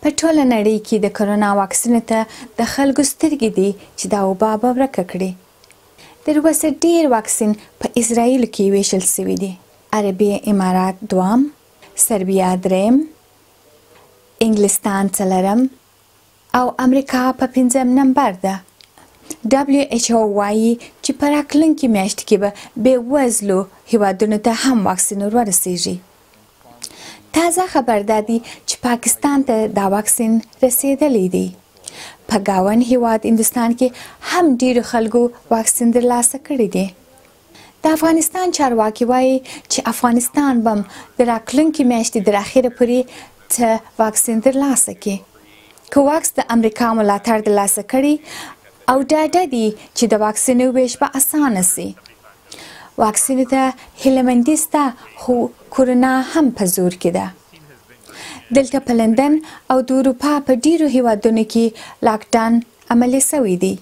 په ټوله نړۍ کې د کرونا واکسینو ته د خلکو سترګې دي چې دا وبا به ورکه کړي. تر اوسه ډېر واکسین په اسرائیلو کې ویشل سوي دي. عربي امارات 2، سربیا 3، انګلستان 4 او امریکا په 5 نمبر ده. WHO وایي چې په راتلونکي میاشت کې به بېوزلو هیوادونو ته هم واکسین ورسیږي. تازه خبر دا دی چې پاکستان ته دا واکسین رسیدلی دی. په ګاونډ هیواد هندوستان کې هم ډیرو خلکو واکسین ترلاسه کړی دی. د افغانستان چارواکي وایي چې افغانستان به د راتلونکي میاشتې تر اخره پورې واکسین ترلاسه کړي. که واکس د امریکا ملاتړ ترلاسه کړي او ډاډه دي چې د واکسینو ویش به اسانه سي. واکسینو ته هیله سته، خو کورونا هم په زور کې ده. دلته په لندن او د اروپا په ډیرو هیوادونو کې لاکډاون عملي سوی دی.